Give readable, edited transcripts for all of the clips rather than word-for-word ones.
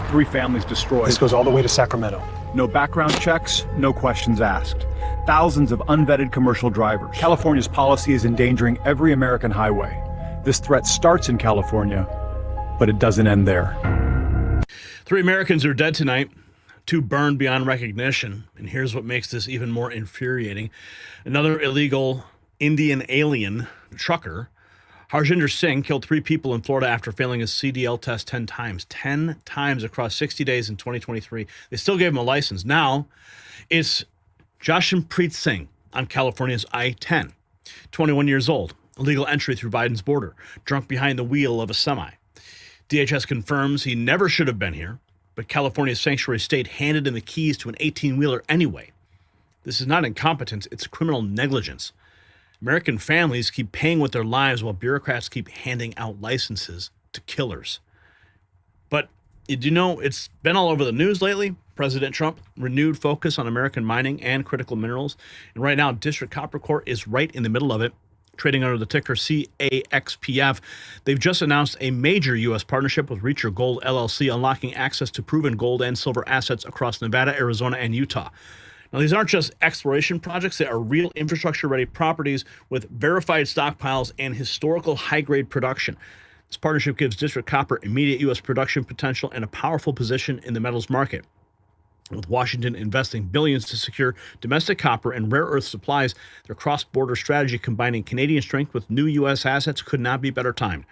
3 families destroyed. This goes all the way to Sacramento. No background checks, no questions asked. Thousands of unvetted commercial drivers. California's policy is endangering every American highway. This threat starts in California, but it doesn't end there. 3 Americans are dead tonight, 2 burned beyond recognition. And here's what makes this even more infuriating. Another illegal Indian alien trucker, Harjinder Singh, killed 3 people in Florida after failing his CDL test 10 times. 10 times across 60 days in 2023. They still gave him a license. Now it's Jashanpreet Singh on California's I-10, 21 years old, illegal entry through Biden's border, drunk behind the wheel of a semi. DHS confirms he never should have been here, but California's sanctuary state handed him the keys to an 18-wheeler anyway. This is not incompetence, it's criminal negligence. American families keep paying with their lives while bureaucrats keep handing out licenses to killers. But did you know it's been all over the news lately? President Trump renewed focus on American mining and critical minerals. And right now, District Copper Corp is right in the middle of it, trading under the ticker CAXPF. They've just announced a major U.S. partnership with Reacher Gold LLC, unlocking access to proven gold and silver assets across Nevada, Arizona, and Utah. Now, these aren't just exploration projects. They are real infrastructure-ready properties with verified stockpiles and historical high-grade production. This partnership gives District Copper immediate U.S. production potential and a powerful position in the metals market. With Washington investing billions to secure domestic copper and rare earth supplies, their cross-border strategy combining Canadian strength with new U.S. assets could not be better timed.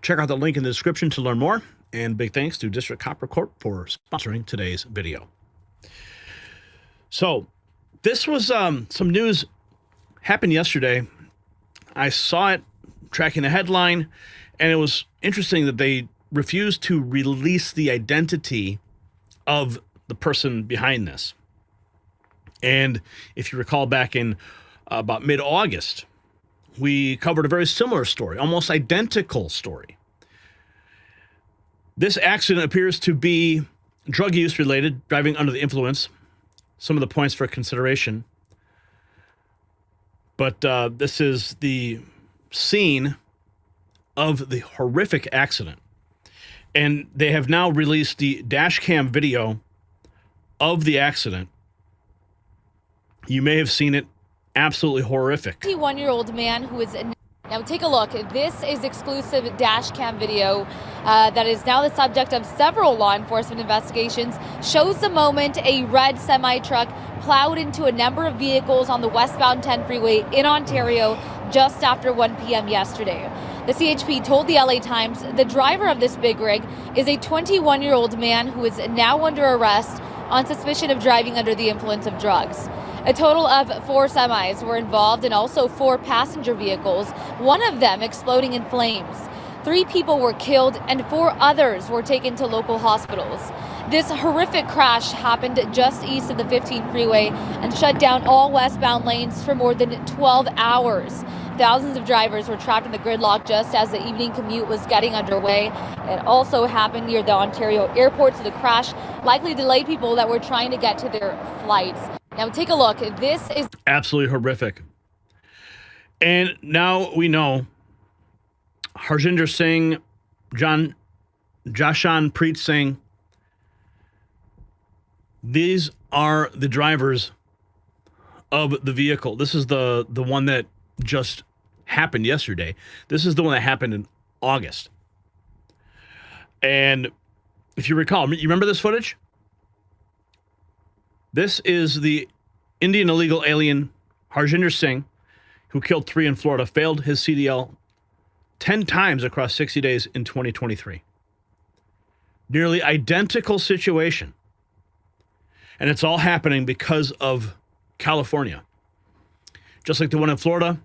Check out the link in the description to learn more. And big thanks to District Copper Corp for sponsoring today's video. So this was some news happened yesterday. I saw it tracking the headline, and it was interesting that they refused to release the identity of the person behind this. And if you recall, back in about mid-August, we covered a very similar story, almost identical story. This accident appears to be drug use related, driving under the influence. Some of the points for consideration. But this is the scene of the horrific accident. And they have now released the dash cam video of the accident. You may have seen it. Absolutely horrific. 51-year-old man who is... Now take a look. This is exclusive dash cam video that is now the subject of several law enforcement investigations. Shows the moment a red semi-truck plowed into a number of vehicles on the westbound 10 freeway in Ontario just after 1 p.m. yesterday. The CHP told the LA Times the driver of this big rig is a 21-year-old man who is now under arrest on suspicion of driving under the influence of drugs. A total of 4 semis were involved and also 4 passenger vehicles, one of them exploding in flames. 3 people were killed and 4 others were taken to local hospitals. This horrific crash happened just east of the 15 freeway and shut down all westbound lanes for more than 12 hours. Thousands of drivers were trapped in the gridlock just as the evening commute was getting underway. It also happened near the Ontario airport, so the crash likely delayed people that were trying to get to their flights. Now take a look. This is absolutely horrific. And now we know Harjinder Singh, Jashanpreet Singh, these are the drivers of the vehicle. This is the one that just happened yesterday. This is the one that happened in August. And if you recall, you remember this footage? This is the Indian illegal alien Harjinder Singh, who killed 3 in Florida, failed his CDL 10 times across 60 days in 2023. Nearly identical situation. And it's all happening because of California. Just like the one in Florida,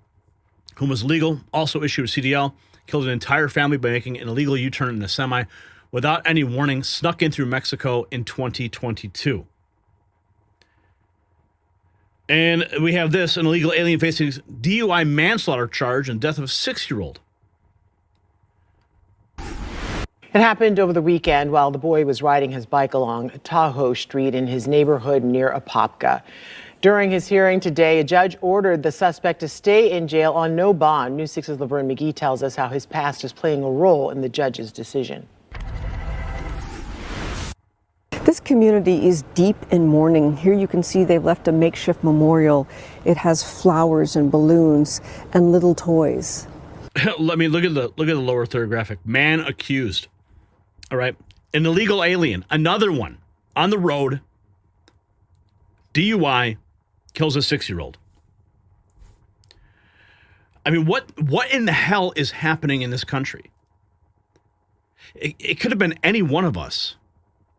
whom was legal, also issued a CDL, killed an entire family by making an illegal U-turn in a semi without any warning, snuck in through Mexico in 2022. And we have this, an illegal alien facing DUI manslaughter charge and death of a 6-year-old. It happened over the weekend while the boy was riding his bike along Tahoe Street in his neighborhood near Apopka. During his hearing today, a judge ordered the suspect to stay in jail on no bond. News 6's Laverne McGee tells us how his past is playing a role in the judge's decision. This community is deep in mourning. Here you can see they've left a makeshift memorial. It has flowers and balloons and little toys. Let me look at the lower third graphic. Man accused. All right. An illegal alien, another one on the road, DUI, kills a 6-year-old. I mean, what in the hell is happening in this country? It could have been any one of us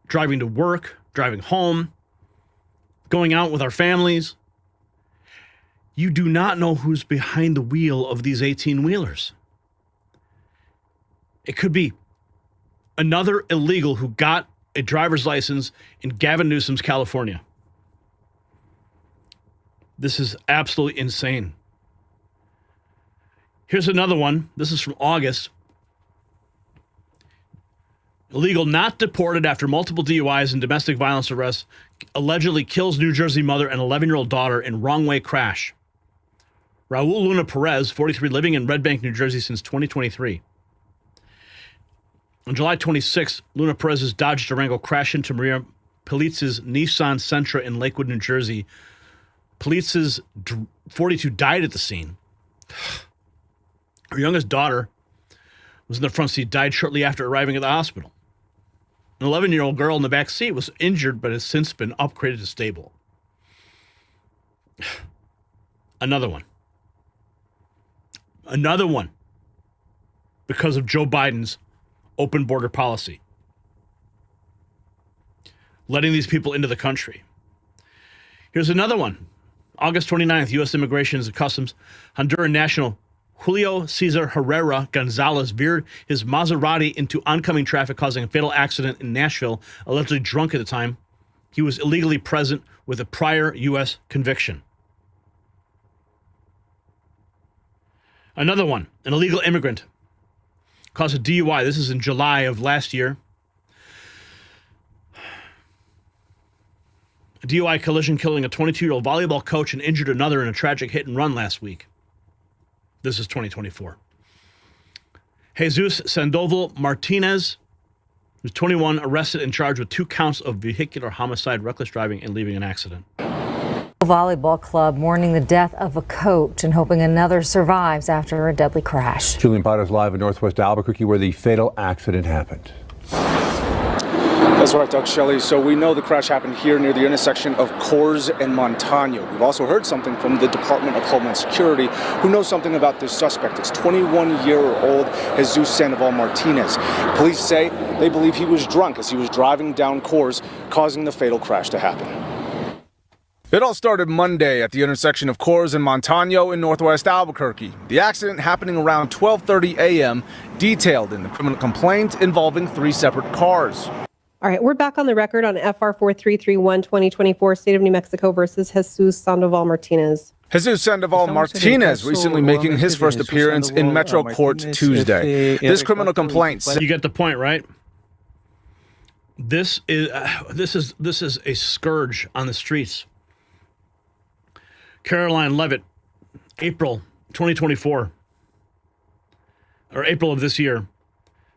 driving to work, driving home, going out with our families. You do not know who's behind the wheel of these 18-wheelers. It could be another illegal who got a driver's license in Gavin Newsom's California. This is absolutely insane. Here's another one. This is from August. Illegal not deported after multiple DUIs and domestic violence arrests, allegedly kills New Jersey mother and 11-year-old daughter in wrong-way crash. Raul Luna Perez, 43, living in Red Bank, New Jersey since 2023. On July 26th, Luna Perez's Dodge Durango crashed into Maria Politz's Nissan Sentra in Lakewood, New Jersey. Politz's 42 died at the scene. Her youngest daughter was in the front seat, died shortly after arriving at the hospital. An 11-year-old girl in the back seat was injured, but has since been upgraded to stable. Another one. Another one. Because of Joe Biden's open border policy. Letting these people into the country. Here's another one. August 29th, U.S. Immigration and Customs, Honduran national Julio Cesar Herrera Gonzalez veered his Maserati into oncoming traffic, causing a fatal accident in Nashville, allegedly drunk at the time. He was illegally present with a prior U.S. conviction. Another one, an illegal immigrant caused a DUI. This is in July of last year. A DUI collision killing a 22-year-old volleyball coach and injured another in a tragic hit and run last week. This is 2024. Jesus Sandoval-Martinez, who's 21, arrested and charged with 2 counts of vehicular homicide, reckless driving, and leaving an accident. Volleyball club mourning the death of a coach and hoping another survives after a deadly crash. Julian Potter's live in northwest Albuquerque where the fatal accident happened. That's right, Doug Shelley. So we know the crash happened here near the intersection of Coors and Montano. We've also heard something from the Department of Homeland Security, who knows something about this suspect. It's 21-year-old Jesus Sandoval-Martinez. Police say they believe he was drunk as he was driving down Coors, causing the fatal crash to happen. It all started Monday at the intersection of Coors and Montano in northwest Albuquerque. The accident happening around 12:30 a.m., detailed in the criminal complaint involving 3 separate cars. All right, we're back on the record on FR 4331 2024, State of New Mexico versus Jesus Sandoval-Martinez. Jesus Sandoval-Martinez recently making his first appearance in Metro Court Tuesday. This criminal complaint. You get the point, right? This is a scourge on the streets. Caroline Levitt, April 2024, or April of this year,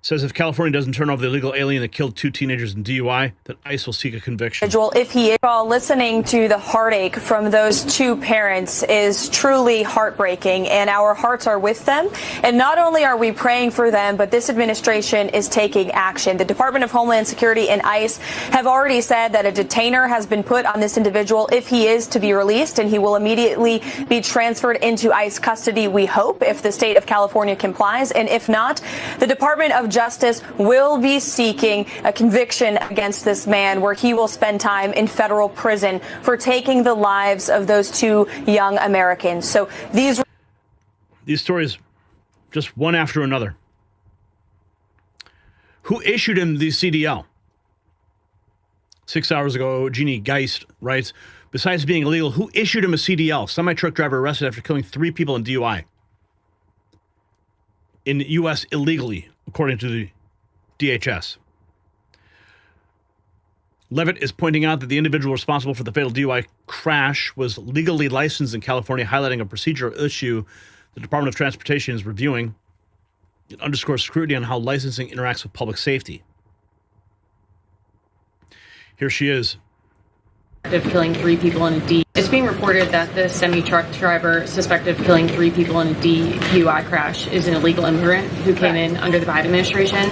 says if California doesn't turn over the illegal alien that killed 2 teenagers in DUI, that ICE will seek a conviction. If he is listening to the heartache from those 2 parents is truly heartbreaking, and our hearts are with them. And not only are we praying for them, but this administration is taking action. The Department of Homeland Security and ICE have already said that a detainer has been put on this individual if he is to be released, and he will immediately be transferred into ICE custody, we hope, if the state of California complies. And if not, the Department of Justice will be seeking a conviction against this man, where he will spend time in federal prison for taking the lives of those 2 young Americans. So these stories, just one after another. Who issued him the CDL? 6 hours ago, Jeannie Geist writes, besides being illegal, who issued him a CDL? Semi-truck driver arrested after killing 3 people in DUI. In the U.S. illegally, according to the DHS. Levitt is pointing out that the individual responsible for the fatal DUI crash was legally licensed in California, highlighting a procedural issue the Department of Transportation is reviewing. It underscores scrutiny on how licensing interacts with public safety. Here she is. Of killing 3 people in a D. It's being reported that the semi-truck driver suspected of killing 3 people in a DUI crash is an illegal immigrant who came in under the Biden administration.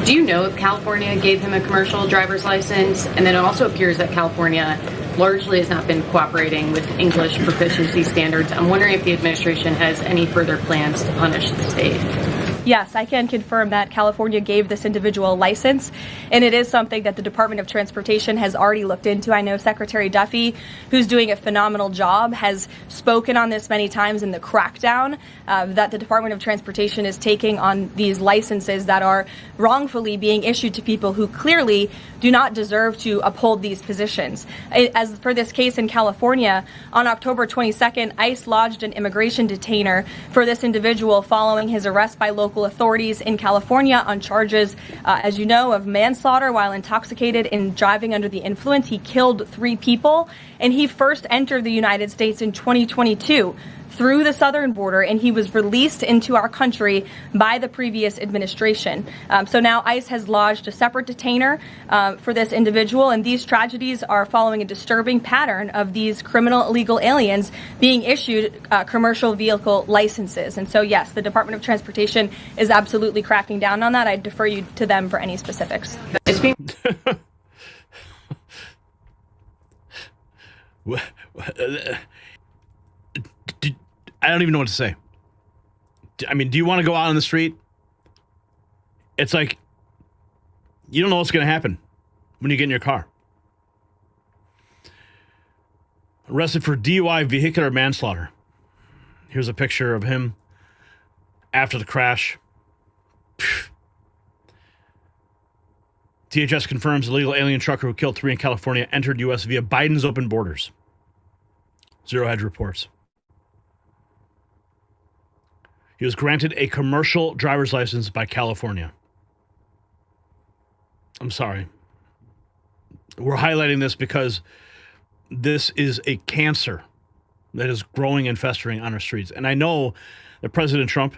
Do you know if California gave him a commercial driver's license? And then it also appears that California largely has not been cooperating with English proficiency standards. I'm wondering if the administration has any further plans to punish the state. Yes, I can confirm that California gave this individual a license, and it is something that the Department of Transportation has already looked into. I know Secretary Duffy, who's doing a phenomenal job, has spoken on this many times in the crackdown that the Department of Transportation is taking on these licenses that are wrongfully being issued to people who clearly do not deserve to uphold these positions. As for this case in California, on October 22nd, ICE lodged an immigration detainer for this individual following his arrest by local authorities in California on charges, as you know, of manslaughter while intoxicated and driving under the influence. He killed 3 people, and he first entered the United States in 2022 through the southern border, and he was released into our country by the previous administration. So now ICE has lodged a separate detainer for this individual, and these tragedies are following a disturbing pattern of these criminal illegal aliens being issued commercial vehicle licenses. And so, yes, the Department of Transportation is absolutely cracking down on that. I defer you to them for any specifics. It's being I don't even know what to say. I mean, do you want to go out on the street? It's like, you don't know what's going to happen when you get in your car. Arrested for DUI vehicular manslaughter. Here's a picture of him after the crash. DHS confirms illegal alien trucker who killed 3 in California entered U.S. via Biden's open borders. Zero Hedge reports. He was granted a commercial driver's license by California. I'm sorry. We're highlighting this because this is a cancer that is growing and festering on our streets. And I know that President Trump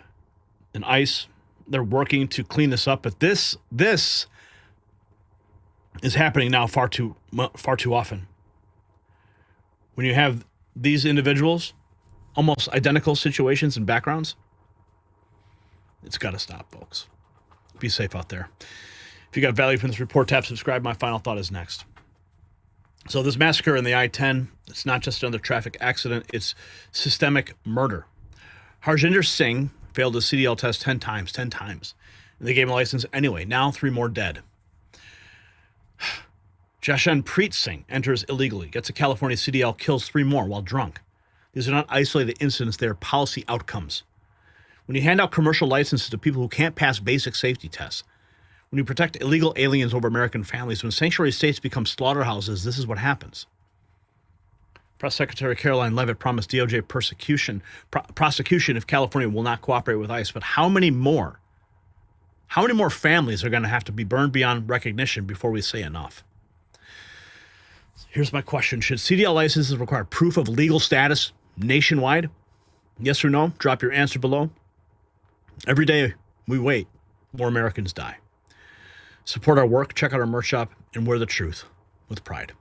and ICE, they're working to clean this up, but this is happening now far too often. When you have these individuals, almost identical situations and backgrounds, it's got to stop, folks. Be safe out there. If you got value from this report, tap subscribe. My final thought is next. So this massacre in the I-10, it's not just another traffic accident, it's systemic murder. Harjinder Singh failed his CDL test 10 times. And they gave him a license anyway. Now 3 more dead. Jashanpreet Singh enters illegally, gets a California CDL, kills 3 more while drunk. These are not isolated incidents, they are policy outcomes. When you hand out commercial licenses to people who can't pass basic safety tests, when you protect illegal aliens over American families, when sanctuary states become slaughterhouses, this is what happens. Press Secretary Caroline Leavitt promised DOJ prosecution if California will not cooperate with ICE. But how many more families are going to have to be burned beyond recognition before we say enough? Here's my question. Should CDL licenses require proof of legal status nationwide? Yes or no? Drop your answer below. Every day we wait, more Americans die. Support our work, check out our merch shop, and wear the truth with pride.